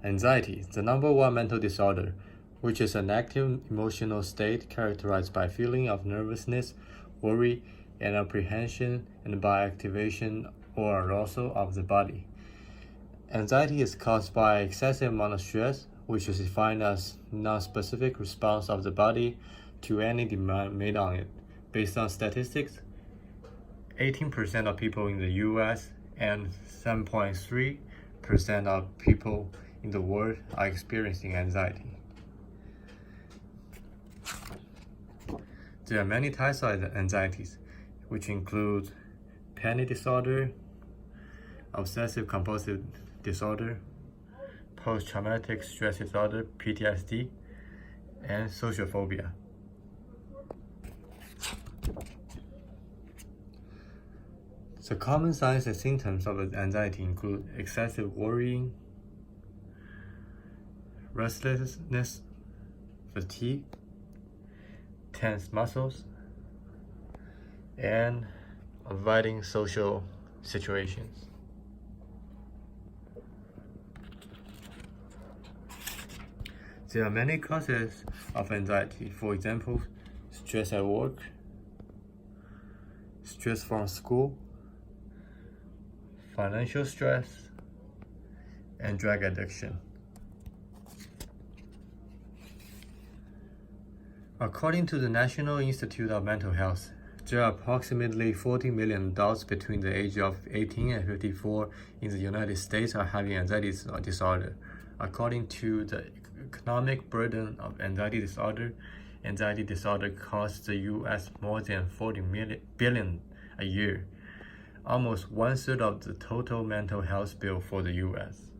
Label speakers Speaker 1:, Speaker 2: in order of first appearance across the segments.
Speaker 1: Anxiety, the number one mental disorder, which is an active emotional state characterized by feeling of nervousness, worry, and apprehension, and by activation or arousal of the body. Anxiety is caused by excessive amount of stress, which is defined as non-specific response of the body to any demand made on it. Based on statistics, 18% of people in the US and 7.3% of people in the world are experiencing anxiety. There are many types of anxieties, which include panic disorder, obsessive compulsive disorder, post-traumatic stress disorder, PTSD, and social phobia. The common signs and symptoms of anxiety include excessive worrying, restlessness, fatigue, tense muscles, and avoiding social situations. There are many causes of anxiety. For example, stress at work, stress from school, financial stress, and drug addiction. According to the National Institute of Mental Health, there are approximately 40 million adults between the age of 18 and 54 in the United States are having anxiety disorder. According to the economic burden of anxiety disorder costs the U.S. more than $40 billion a year, almost one-third of the total mental health bill for the U.S.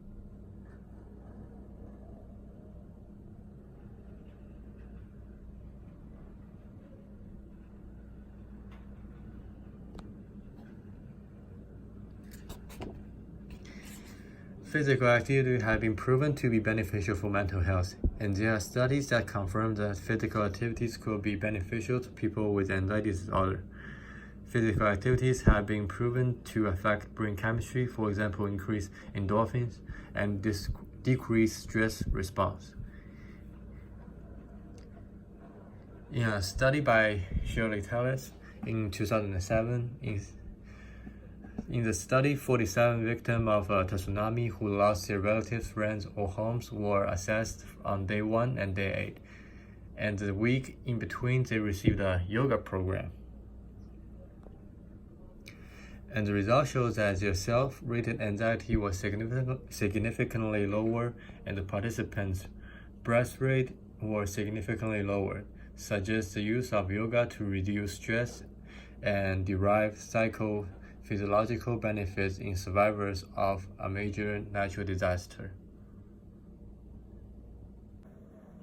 Speaker 1: Physical activity has been proven to be beneficial for mental health, and there are studies that confirm that physical activities could be beneficial to people with anxiety disorder. Physical activities have been proven to affect brain chemistry, for example, increase endorphins and decrease stress response. In a study by Shirley Tellis in 2007, in the study, 47 victims of a tsunami who lost their relatives, friends, or homes were assessed on day 1 and day 8, and the week in between they received a yoga program. And the result shows that their self-rated anxiety was significantly lower, and the participants' breath rate was significantly lower, suggests the use of yoga to reduce stress and derive psychophysiological benefits in survivors of a major natural disaster.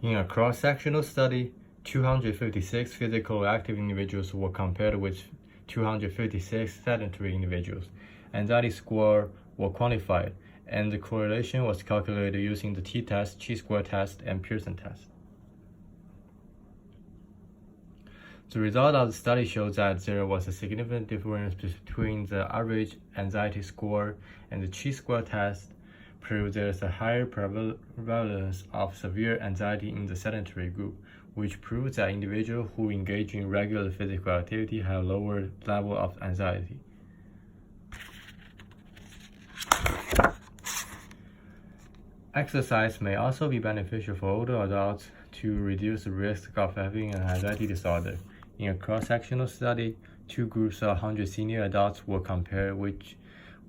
Speaker 1: In a cross-sectional study, 256 physically active individuals were compared with 256 sedentary individuals. Anxiety score were quantified, and the correlation was calculated using the t-test, chi-square test, and Pearson test. The result of the study shows that there was a significant difference between the average anxiety score, and the chi-square test proved there is a higher prevalence of severe anxiety in the sedentary group, which proves that individuals who engage in regular physical activity have lower level of anxiety. Exercise may also be beneficial for older adults to reduce the risk of having an anxiety disorder. In a cross-sectional study, 2 groups of 100 senior adults were compared, which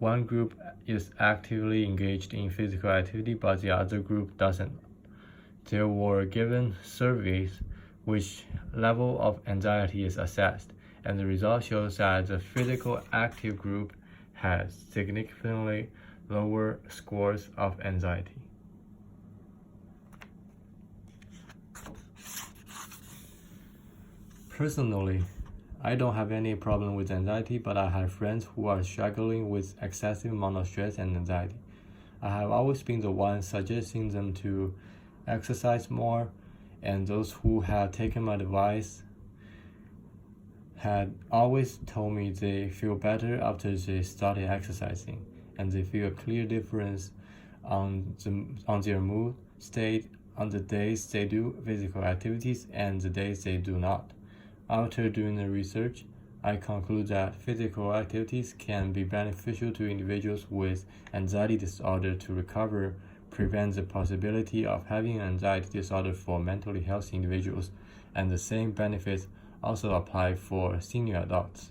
Speaker 1: one group is actively engaged in physical activity but the other group doesn't. They were given surveys which level of anxiety is assessed, and the result shows that the physical active group has significantly lower scores of anxiety. Personally, I don't have any problem with anxiety, but I have friends who are struggling with excessive amount of stress and anxiety. I have always been the one suggesting them to exercise more, and those who have taken my advice had always told me they feel better after they started exercising, and they feel a clear difference on their mood state on the days they do physical activities and the days they do not. After doing the research, I conclude that physical activities can be beneficial to individuals with anxiety disorder to recover, prevent the possibility of having an anxiety disorder for mentally healthy individuals, and the same benefits also apply for senior adults.